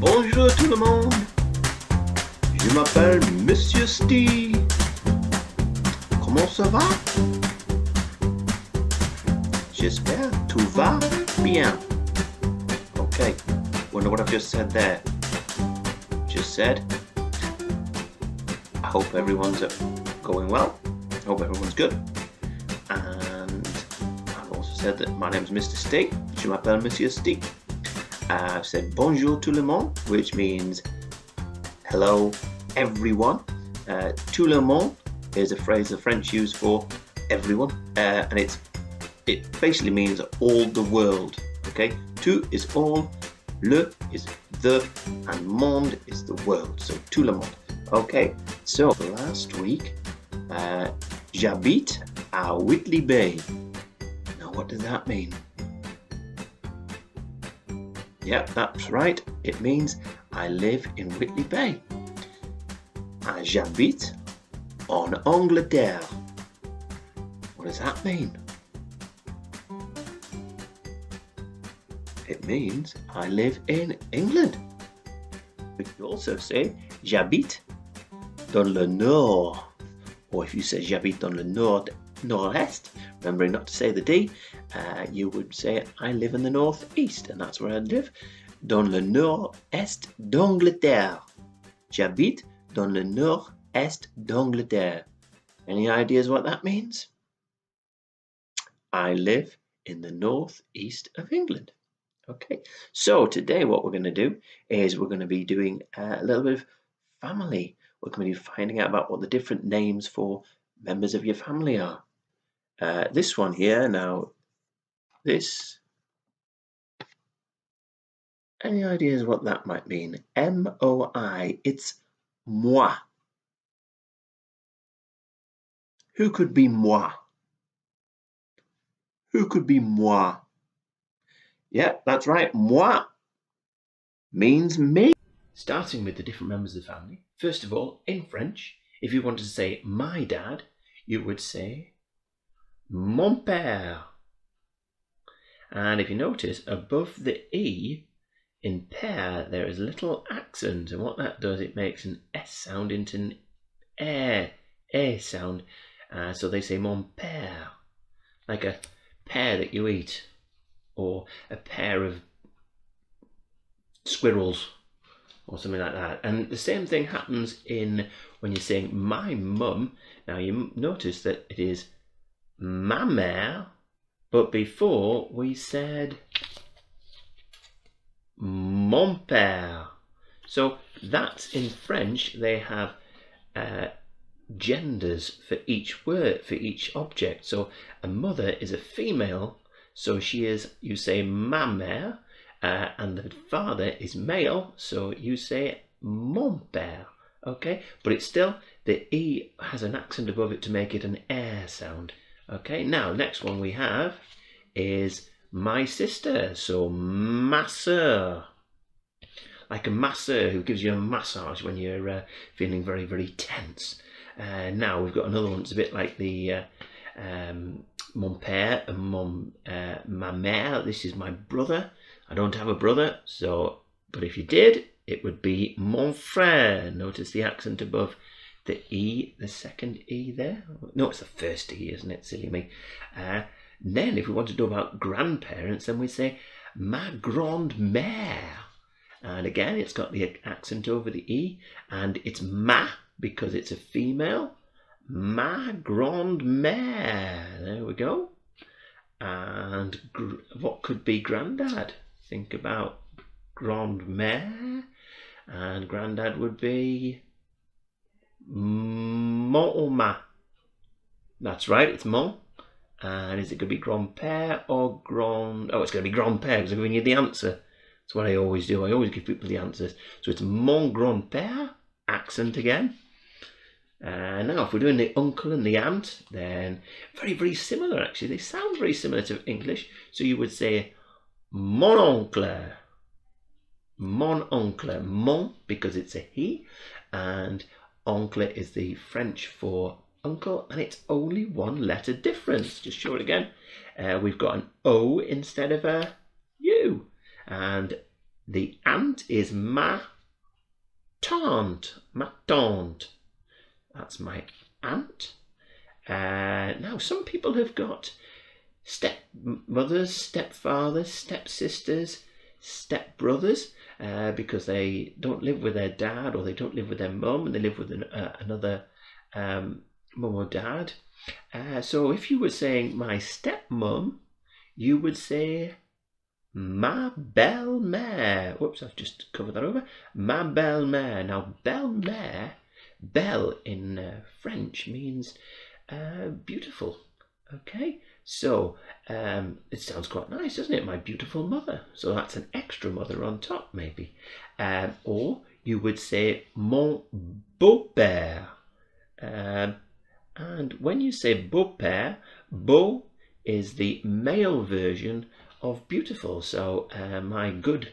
Bonjour tout le monde, je m'appelle Monsieur Steee. Comment ça va? J'espère tout va bien. Okay, wonder what I've just said there. Just said, I hope everyone's going well. I hope everyone's good. And I've also said that my name's Mr. Steee. Je m'appelle Monsieur Steee. I've said bonjour tout le monde, which means hello everyone. Tout le monde is a phrase the French use for everyone, and it basically means all the world. Okay, tout is all, le is the, and monde is the world. So tout le monde. Okay, so last week, j'habite à Whitley Bay. Now, what does that mean? Yep, that's right. It means I live in Whitley Bay. J'habite en Angleterre. What does that mean? It means I live in England. We could also say j'habite dans le nord. Or if you say j'habite dans le nord-est, remembering not to say the D, you would say I live in the northeast, and that's where I live, dans le nord-est d'Angleterre. J'habite dans le nord-est d'Angleterre. Any ideas what that means? I live in the northeast of England. Okay, so today what we're going to do is we're going to be doing a little bit of family. We're going to be finding out about what the different names for members of your family are. This one here, now, this, any ideas what that might mean? M-O-I, it's moi. Who could be moi? Who could be moi? Yeah, that's right, moi means me. Starting with the different members of the family, first of all, in French, if you wanted to say my dad, you would say mon père. And if you notice, above the E in père, there is a little accent, and what that does, it makes an S sound into an air sound. So they say mon père, like a pear that you eat, or a pair of squirrels, or something like that. And the same thing happens in when you're saying my mum. Now you notice that it is ma mère, but before we said mon père. So that's in French, they have genders for each word, for each object. So a mother is a female, so she is, you say ma mère, and the father is male, so you say mon père. Okay, but it's still, the E has an accent above it to make it an air sound. Okay, now next one we have is my sister, so ma sœur, like a masseur who gives you a massage when you're feeling very, very tense. Now we've got another one that's a bit like the mon père and ma mère. This is my brother. I don't have a brother, so, but if you did, it would be mon frère. Notice the accent above the E, the second E there. No, it's the first E, isn't it? Silly me. Then if we want to know about grandparents, then we say ma grand-mère. And again, it's got the accent over the E, and it's ma because it's a female. Ma grand-mère. There we go. And what could be granddad? Think about grand-mère, and granddad would be mon or ma. That's right, it's mon. And is it going to be grand-père or grand... Oh, it's going to be grand-père because I'm giving you the answer. That's what I always do. I always give people the answers. So it's mon grand-père, accent again. Now, if we're doing the uncle and the aunt, then very, very similar actually. They sound very similar to English. So you would say mon oncle. Mon oncle. Mon, because it's a he, and oncle is the French for uncle, and it's only one letter difference. Just show it again. We've got an O instead of a U. And The aunt is ma tante. Ma tante. That's my aunt. Now, some people have got stepmothers, stepfathers, stepsisters, stepbrothers, because they don't live with their dad or they don't live with their mum and they live with another mum or dad. So if you were saying my stepmum, you would say ma belle-mère. Whoops, I've just covered that over. Ma belle-mère. Now, belle-mère, belle in French means beautiful. Okay, so it sounds quite nice, doesn't it? My beautiful mother. So that's an extra mother on top, maybe. Or you would say mon beau-père. And when you say beau-père, beau is the male version of beautiful. So my good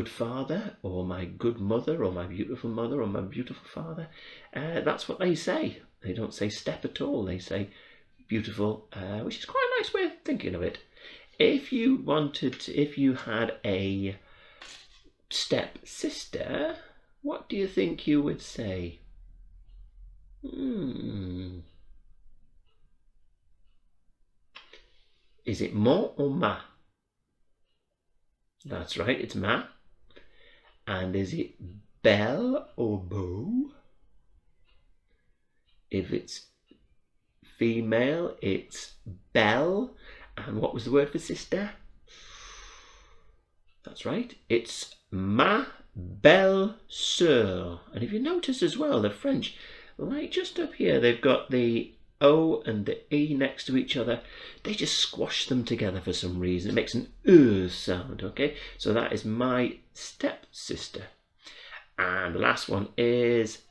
father, or my good mother, or my beautiful mother, or my beautiful father. That's what they say. They don't say step at all. They say beautiful, which is quite a nice way of thinking of it. If you had a step sister, what do you think you would say? Is it mon or ma? That's right, it's ma. And is it belle or beau? If it's female, it's belle. And what was the word for sister? That's right, it's ma belle sœur. And if you notice as well, the French, like just up here, they've got the O and the E next to each other. They just squash them together for some reason. It makes an sound, okay? So that is my stepsister. And the last one is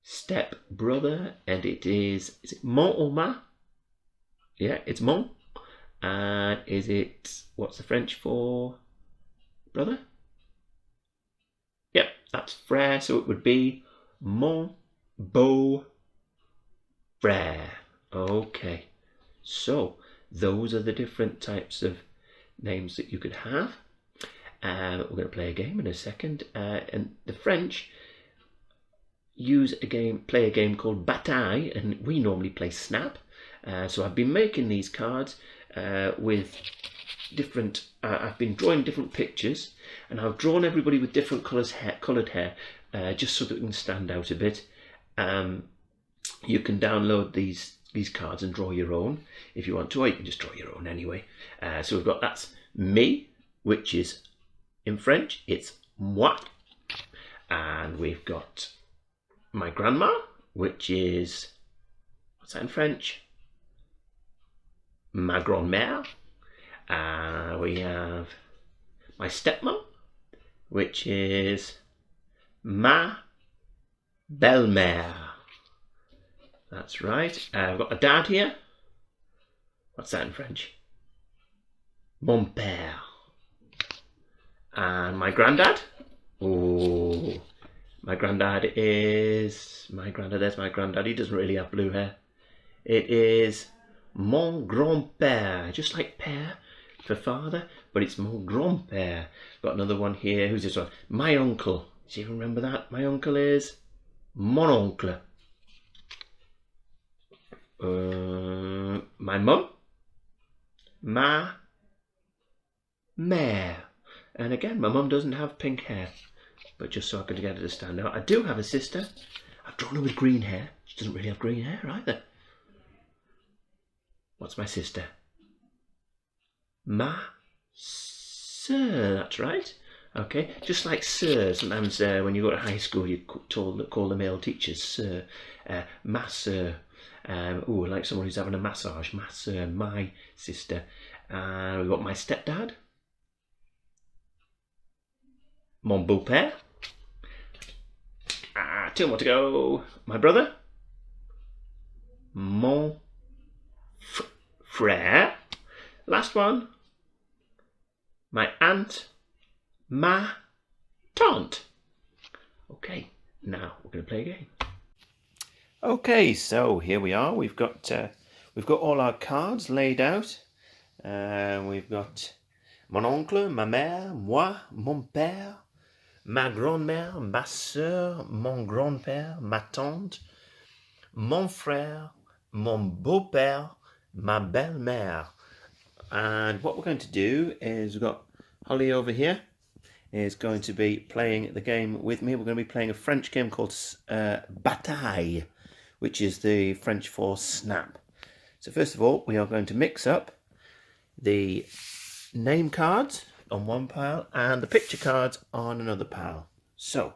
step brother, and it is it mon or ma? Yeah, it's mon. And is it, what's the French for brother? Yep, that's frère, so it would be mon beau frère. Okay, so those are the different types of names that you could have. We're going to play a game in a second, and the French play a game called bataille, and we normally play snap. So I've been making these cards with different. I've been drawing different pictures, and I've drawn everybody with different coloured hair, just so that it can stand out a bit. You can download these cards and draw your own if you want to, or you can just draw your own anyway. So we've got, that's me, which is in French, it's moi. And we've got my grandma, which is, what's that in French? Ma grand-mère. We have my stepmom, which is ma belle-mère. That's right. I've got a dad here. What's that in French? Mon père. And my granddad. Oh, my granddad is there's my granddad. He doesn't really have blue hair. It is mon grand-père, just like père for father, but it's mon grand-père. Got another one here. Who's this one? My uncle. Do you remember that? My uncle is mon oncle. My mum, ma mère. And again, my mum doesn't have pink hair, but just so I could get her to stand out. I do have a sister. I've drawn her with green hair. She doesn't really have green hair either. What's my sister? Ma sœur, that's right. Okay, just like sir, sometimes when you go to high school, you call the male teachers sir. Ma sœur. Like someone who's having a massage. Ma sœur, my sister. We've got my stepdad. Mon beau-père. Two more to go. My brother. Mon frère. Last one. My aunt. Ma tante. Okay, now we're going to play a game. Okay, so here we are. We've got all our cards laid out. We've got mon oncle, ma mère, moi, mon père, ma grand-mère, ma sœur, mon grand-père, ma tante, mon frère, mon beau-père, ma belle-mère. And what we're going to do is we've got Holly over here is going to be playing the game with me. We're going to be playing a French game called Bataille, which is the French for snap. So first of all, we are going to mix up the name cards on one pile and the picture cards on another pile. So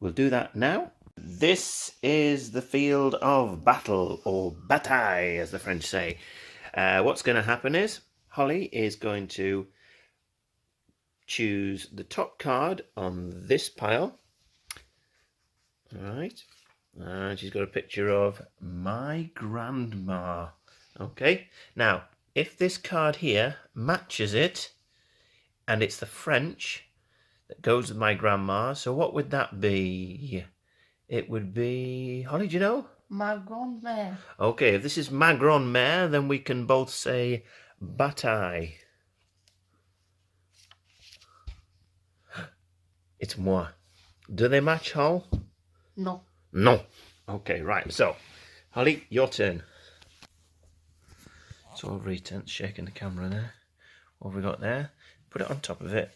we'll do that now. This is the field of battle, or bataille as the French say. What's going to happen is Holly is going to choose the top card on this pile. All right. And she's got a picture of my grandma. Okay. Now, if this card here matches it, and it's the French that goes with my grandma, so what would that be? It would be... Holly, do you know? Ma grand-mère. Okay, if this is ma grand-mère, then we can both say bataille. It's moi. Do they match, Hol? No. No. Okay, right. So, Holly, your turn. It's all very tense, shaking the camera there. What have we got there? Put it on top of it.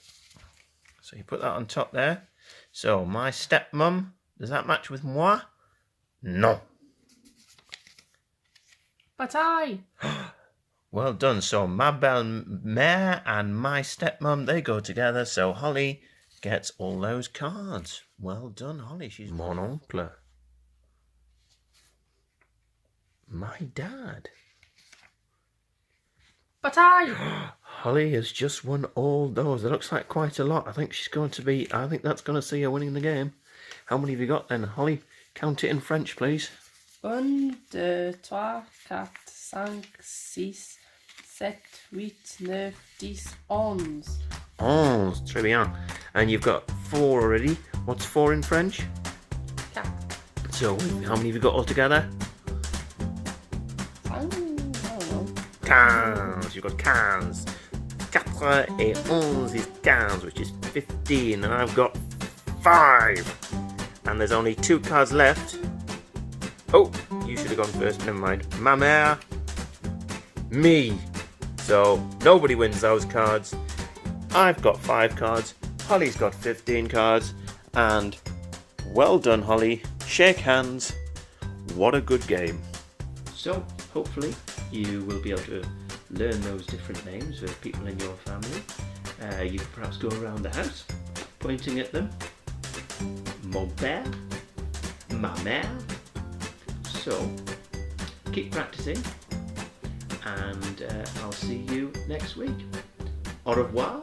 So you put that on top there. So, my stepmom, does that match with moi? No. Bataille. Well done. So, ma belle-mère and my stepmom, they go together. So, Holly gets all those cards. Well done, Holly. She's mon oncle. My dad. Bataille. Holly has just won all those. It looks like quite a lot. I think that's going to see her winning the game. How many have you got then, Holly? Count it in French, please. 1, 2, 3, 4, 5, 6, 7, 8, 9, 10, 11. 11, très bien. And you've got 4 already. What's 4 in French? 4. So, how many have you got altogether? I don't know. 15. You've got 15. 4 et 11 is 15, which is 15. And I've got 5. And there's only 2 cards left. Oh, you should have gone first. Never mind. Ma mère. Me. So, nobody wins those cards. I've got 5 cards. Holly's got 15 cards. And well done, Holly. Shake hands. What a good game. So, hopefully, you will be able to learn those different names of people in your family. You can perhaps go around the house pointing at them. Mon père, ma mère. So, keep practicing, and I'll see you next week. Au revoir,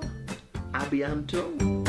à bientôt.